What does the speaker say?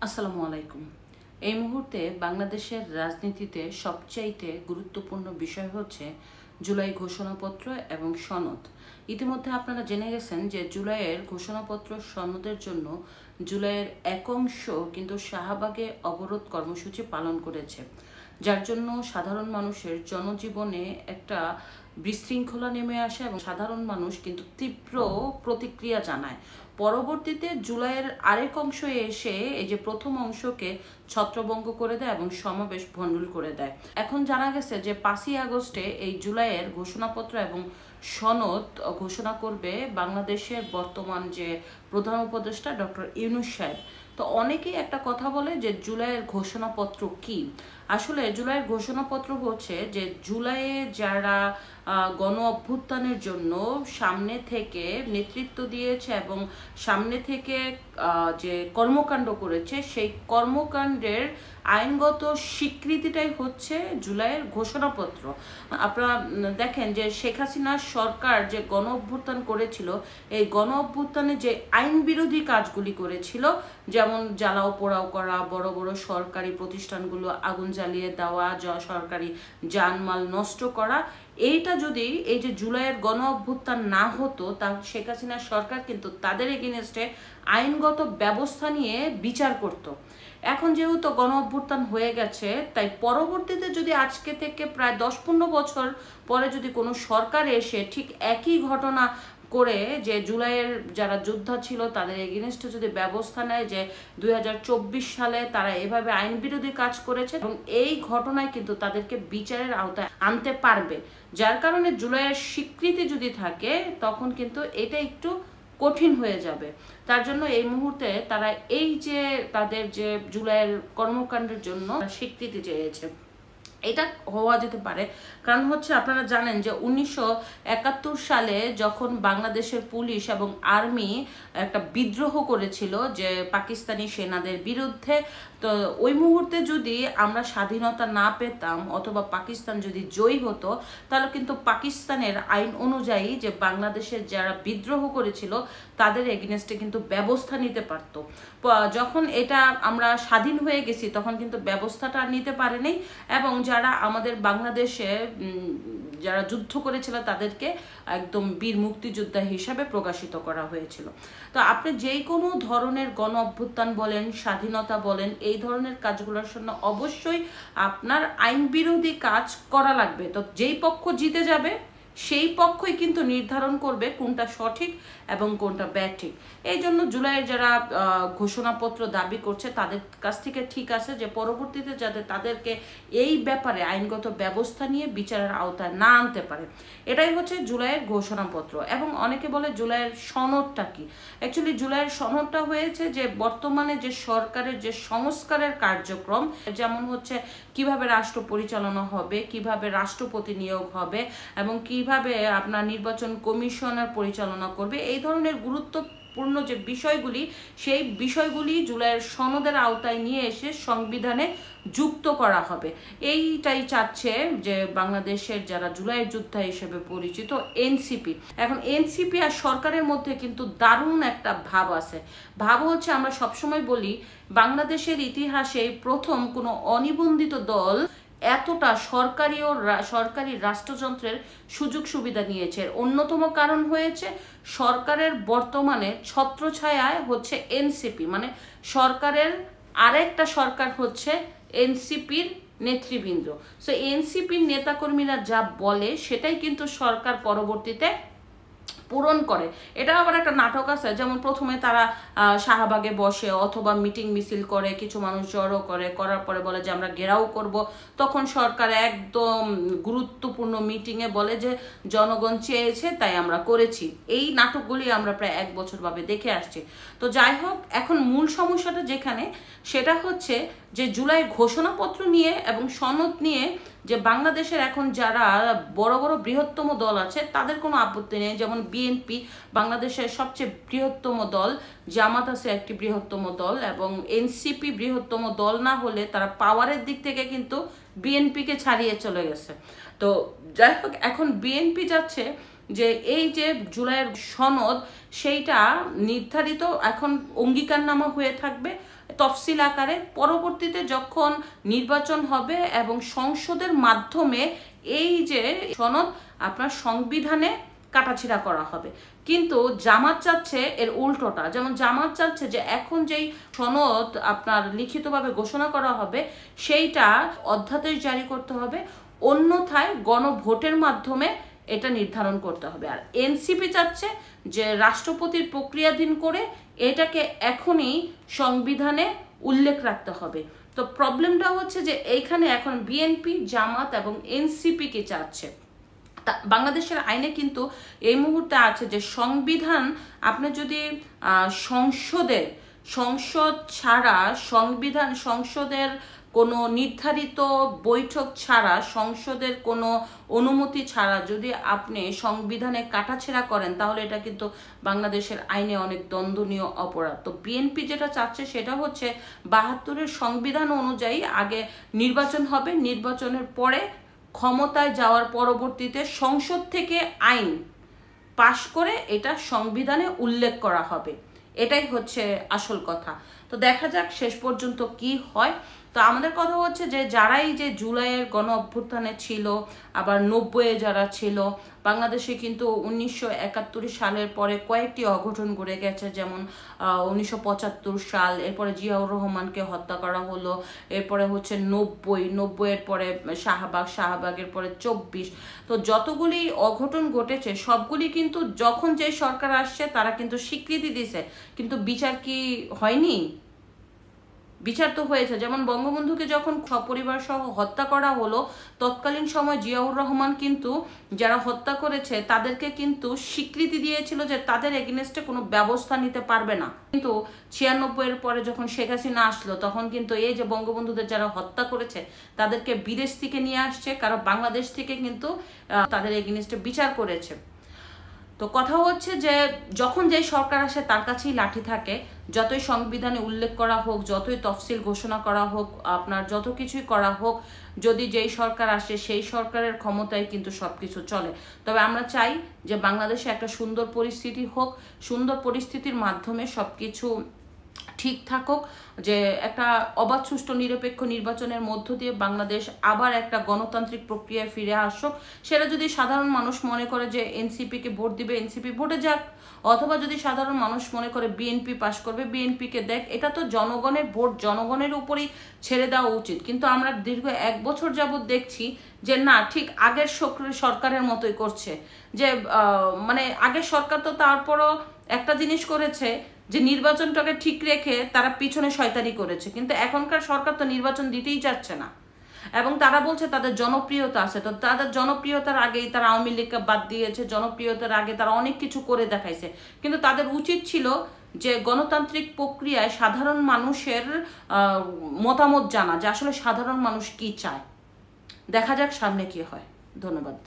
আসসালামু আলাইকুম। এই মুহূর্তে বাংলাদেশের রাজনীতিতে সবচাইতে গুরুত্বপূর্ণ বিষয় হচ্ছে জুলাই ঘোষণাপত্র এবং সনদ। ইতিমধ্যে আপনারা জেনে গেছেন যে জুলাইয়ের ঘোষণাপত্র সনদের জন্য জুলাইয়ের এক অংশ কিন্তু শাহবাগে অবরোধ কর্মসূচি পালন করেছে, যার জন্য সাধারণ মানুষের জনজীবনে একটা বিশৃঙ্খলা নেমে আসে এবং সাধারণ মানুষ কিন্তু তীব্র প্রতিক্রিয়া জানায়। পরবর্তীতে জুলাইয়ের আরেক অংশ এসে এই যে প্রথম অংশকে ছত্রভঙ্গ করে দেয় এবং সমাবেশ ভণ্ডুল করে দেয়। এখন জানা গেছে যে 5ই আগস্টে এই জুলাইয়ের ঘোষণাপত্র এবং সনদ ঘোষণা করবে বাংলাদেশের বর্তমান যে প্রধান উপদেষ্টা ডক্টর ইউনূস সাহেব। তো অনেকেই একটা কথা বলে যে জুলাইয়ের ঘোষণাপত্র কি। আসলে জুলাইয়ের ঘোষণাপত্র হচ্ছে যে জুলাইয়ে যারা গণ অভ্যুত্থানের জন্য সামনে থেকে নেতৃত্ব দিয়েছে এবং সামনে থেকে যে কর্মকাণ্ড করেছে সেই কর্মকাণ্ডের আইনগত স্বীকৃতিটাই হচ্ছে জুলাইয়ের ঘোষণাপত্র। আপনারা দেখেন যে শেখ হাসিনার সরকার যে গণ অভ্যুত্থান করেছিল, এই গণ অভ্যুত্থানে যে আইন বিরোধী কাজগুলি করেছিল, যেমন জ্বালাও পোড়াও করা, বড় বড় সরকারি প্রতিষ্ঠানগুলো আগুন জ্বালিয়ে দেওয়া, সরকারি জানমাল নষ্ট করা, এইটা যদি এই যে জুলাইয়ের গণ অভ্যুত্থান না হতো, তা শেখ হাসিনার সরকার কিন্তু তাদের এগেইনস্টে আইনগত ব্যবস্থা নিয়ে বিচার করত। এখন যেহেতু গণ অভ্যুত্থান হয়ে গেছে, তাই পরবর্তীতে যদি আজকে থেকে প্রায় 10-15 বছর পরে যদি কোনো সরকার এসে ঠিক একই ঘটনা করে যে জুলাইয়ের যারা যোদ্ধা ছিল তাদের এগেইনস্টে যদি ব্যবস্থা নেয় যে 2024 সালে তারা এভাবে আইন বিরোধী কাজ করেছে, এবং এই ঘটনায় কিন্তু তাদেরকে বিচারের আওতায় আনতে পারবে, যার কারণে জুলাইয়ের স্বীকৃতি যদি থাকে তখন কিন্তু এটা একটু কঠিন হয়ে যাবে। তার জন্য এই মুহূর্তে তারা এই যে তাদের যে জুলাইয়ের কর্মকাণ্ডের জন্য স্বীকৃতি চেয়েছে, এটা হওয়া যেতে পারে। কারণ হচ্ছে আপনারা জানেন যে 1971 সালে যখন বাংলাদেশের পুলিশ এবং আর্মি একটা বিদ্রোহ করেছিল যে পাকিস্তানি সেনাদের বিরুদ্ধে, তো ওই মুহূর্তে যদি আমরা স্বাধীনতা না পেতাম অথবা পাকিস্তান যদি জয়ী হতো, তাহলে কিন্তু পাকিস্তানের আইন অনুযায়ী যে বাংলাদেশের যারা বিদ্রোহ করেছিল তাদের এগেইনস্টে কিন্তু ব্যবস্থা নিতে পারত। যখন এটা আমরা স্বাধীন হয়ে গেছি তখন কিন্তু ব্যবস্থাটা নিতে পারেনি, এবং যারা আমাদের বাংলাদেশে যারা যুদ্ধ করেছিল তাদেরকে একদম বীর মুক্তিযোদ্ধা হিসাবে প্রকাশিত করা হয়েছিল। তো আপনি যেই কোনো ধরনের গণ অভ্যুত্থান বলেন, স্বাধীনতা বলেন, এই ধরনের কাজগুলোর জন্য অবশ্যই আপনার আইন বিরোধী কাজ করা লাগবে। তো যেই পক্ষ জিতে যাবে সেই পক্ষই কিন্তু নির্ধারণ করবে কোনটা সঠিক এবং কোনটা ব্যাঠিক। এই জন্য জুলাইয়ের যারা ঘোষণাপত্র দাবি করছে তাদের কাছ থেকে ঠিক আছে যে পরবর্তীতে যাতে তাদেরকে এই ব্যাপারে আইনগত ব্যবস্থা নিয়ে বিচারের আওতায় না আনতে পারে, এটাই হচ্ছে জুলাইয়ের ঘোষণাপত্র। এবং অনেকে বলে জুলাইয়ের সনদটা কি। অ্যাকচুয়ালি জুলাইয়ের সনদটা হয়েছে যে বর্তমানে যে সরকারের যে সংস্কারের কার্যক্রম, যেমন হচ্ছে কিভাবে রাষ্ট্র পরিচালনা হবে, কিভাবে রাষ্ট্রপতি নিয়োগ হবে, এবং কিভাবে আপনার নির্বাচন কমিশনার পরিচালনা করবে, এই ধরনের গুরুত্বপূর্ণ যে বিষয়গুলি, সেই বিষয়গুলি জুলাইয়ের সনদের আওতায় নিয়ে এসে সংবিধানে যুক্ত করা হবে। এইটাই চাচ্ছে যে বাংলাদেশের যারা জুলাইয়ের যোদ্ধা হিসেবে পরিচিত এনসিপি। এখন এনসিপি আর সরকারের মধ্যে কিন্তু দারুণ একটা ভাব আছে। ভাব হচ্ছে, আমরা সবসময় বলি বাংলাদেশের ইতিহাসে প্রথম কোনো অনিবন্ধিত দল এতটা সরকারি রাষ্ট্রযন্ত্রের সুযোগ সুবিধা নিয়েছে। অন্যতম কারণ হয়েছে সরকারের বর্তমানে ছত্রছায়ায় হচ্ছে এনসিপি, মানে সরকারের আরেকটা সরকার হচ্ছে এনসিপির নেতৃবৃন্দ। সো এনসিপির নেতাকর্মীরা যা বলে সেটাই কিন্তু সরকার পরবর্তীতে পূরণ করে। এটা আবার একটা নাটক আছে, যেমন প্রথমে তারা শাহবাগে বসে অথবা মিটিং মিছিল করে, কিছু মানুষ জড়ো করার পরে বলে যে আমরা ঘেরাও করব, তখন সরকার একদম গুরুত্বপূর্ণ মিটিংয়ে বলে যে জনগণ চেয়েছে তাই আমরা করেছি। এই নাটকগুলি আমরা প্রায় 1 বছর ভাবে দেখে আসছি। তো যাই হোক, এখন মূল সমস্যাটা যেখানে, সেটা হচ্ছে যে জুলাই ঘোষণাপত্র নিয়ে এবং সনদ নিয়ে যে বাংলাদেশের এখন যারা বড় বড় বৃহত্তম দল আছে তাদের কোনো আপত্তি নেই। যেমন বিএনপি বাংলাদেশের সবচেয়ে বৃহত্তম দল, জামাত আছে একটি বৃহত্তম দল, এবং এনসিপি বৃহত্তম দল না হলে তারা পাওয়ারের দিক থেকে কিন্তু বিএনপিকে ছাড়িয়ে চলে গেছে। তো যাই হোক, এখন বিএনপি যাচ্ছে যে এই যে জুলাইয়ের সনদ সেইটা নির্ধারিত এখন অঙ্গীকারনামা হয়ে থাকবে, তফসিল আকারে, পরবর্তীতে যখন নির্বাচন হবে এবং সংসদের মাধ্যমে এই যে সনদ আপনার সংবিধানে কাটাছিড়া করা হবে। কিন্তু জামাত চাচ্ছে এর উল্টোটা। যেমন জামাত চাচ্ছে যে এখন যেই সনদ আপনার লিখিতভাবে ঘোষণা করা হবে সেইটা অধ্যাদেশ জারি করতে হবে, অন্যথায় গণভোটের মাধ্যমে এটা নির্ধারণ করতে হবে। আর এনসিপি চাচ্ছে যে রাষ্ট্রপতির প্রক্রিয়াধীন করে এটাকে এখনই সংবিধানে উল্লেখ রাখতে হবে। তো প্রবলেমটা হচ্ছে যে এইখানে এখন বিএনপি, জামাত এবং এনসিপি কে চাচ্ছে। বাংলাদেশের আইনে কিন্তু এই মুহূর্তে আছে যে সংবিধান আপনি যদি সংসদ ছাড়া সংসদের কোনো নির্ধারিত বৈঠক ছাড়া, সংসদের কোনো অনুমতি ছাড়া যদি আপনি সংবিধানে কাটাছেঁড়া করেন তাহলে এটা কিন্তু বাংলাদেশের আইনে অনেক দণ্ডনীয় অপরাধ। তো বিএনপি যেটা চাচ্ছে সেটা হচ্ছে ৭২-এর সংবিধান অনুযায়ী আগে নির্বাচন হবে, নির্বাচনের পরে ক্ষমতায় যাওয়ার পরবর্তীতে সংসদ থেকে আইন পাশ করে এটা সংবিধানে উল্লেখ করা হবে। এটাই হচ্ছে আসল কথা। তো দেখা যাক শেষ পর্যন্ত কি হয়। তো আমাদের কথা হচ্ছে যে যারাই যে জুলাইয়ের গণ অভ্যুত্থানে ছিল, আবার ৯০-এ যারা ছিল, বাংলাদেশে কিন্তু ১৯৭১ সালের পরে কয়েকটি অঘটন ঘটে গেছে। যেমন ১৯৭৫ সাল, এরপরে জিয়াউর রহমানকে হত্যা করা হলো, এরপরে হচ্ছে ৯০-এর পরে শাহবাগের পরে ২৪। তো যতগুলি অঘটন ঘটেছে সবগুলি কিন্তু যখন যে সরকার আসছে তারা কিন্তু স্বীকৃতি দিছে, কিন্তু বিচার কি হয়নি? বিচার তো হয়েছে। যেমন বঙ্গবন্ধুকে যখন সপরিবার সহ হত্যা করা হলো, তৎকালীন সময় জিয়াউর রহমান কিন্তু যারা হত্যা করেছে তাদেরকে কিন্তু স্বীকৃতি দিয়েছিল যে তাদের এগেইনস্টে কোনো ব্যবস্থা নিতে পারবে না। কিন্তু ৯৬-এর পরে যখন শেখ হাসিনা আসলো তখন কিন্তু এই যে বঙ্গবন্ধুদের যারা হত্যা করেছে তাদেরকে বিদেশ থেকে নিয়ে আসছে, কারণ বাংলাদেশ থেকে কিন্তু তাদের এগেইনস্টে বিচার করেছে। তো কথা হচ্ছে যে যখন যেই সরকার আসে তার কাছেই লাঠি থাকে। যতই সংবিধানে উল্লেখ করা হোক, যতই তফসিল ঘোষণা করা হোক, আপনার যত কিছুই করা হোক, যদি যেই সরকার আসে সেই সরকারের ক্ষমতায় কিন্তু সবকিছু চলে। তবে আমরা চাই যে বাংলাদেশে একটা সুন্দর পরিস্থিতি হোক, সুন্দর পরিস্থিতির মাধ্যমে সবকিছু ঠিক থাকুক, যে একটা অবাধ, সুষ্ঠু, নিরপেক্ষ নির্বাচনের মধ্য দিয়ে বাংলাদেশ আবার একটা গণতান্ত্রিক প্রক্রিয়ায় ফিরে আসুক। সেটা যদি সাধারণ মানুষ মনে করে যে এনসিপিকে ভোট দিবে, এনসিপি ভোটে যাক, অথবা যদি সাধারণ মানুষ মনে করে বিএনপি পাশ করবে, বিএনপিকে দেখ। এটা তো জনগণের ভোট, জনগণের উপরেই ছেড়ে দেওয়া উচিত। কিন্তু আমরা দীর্ঘ ১ বছর যাবৎ দেখছি যে না, ঠিক আগের সরকারের মতোই করছে। যে মানে আগের সরকার তো তারপরও একটা জিনিস করেছে যে নির্বাচনটাকে ঠিক রেখে তারা পিছনে শয়তানি করেছে, কিন্তু এখনকার সরকার তো নির্বাচন দিতেই চাচ্ছে না। এবং তারা বলছে তাদের জনপ্রিয়তা আছে, তো তাদের জনপ্রিয়তার আগেই তারা আওয়ামী লীগকে বাদ দিয়েছে, জনপ্রিয়তার আগে তারা অনেক কিছু করে দেখাইছে। কিন্তু তাদের উচিত ছিল যে গণতান্ত্রিক প্রক্রিয়ায় সাধারণ মানুষের মতামত জানা, যে আসলে সাধারণ মানুষ কি চায়। দেখা যাক সামনে কি হয়। ধন্যবাদ।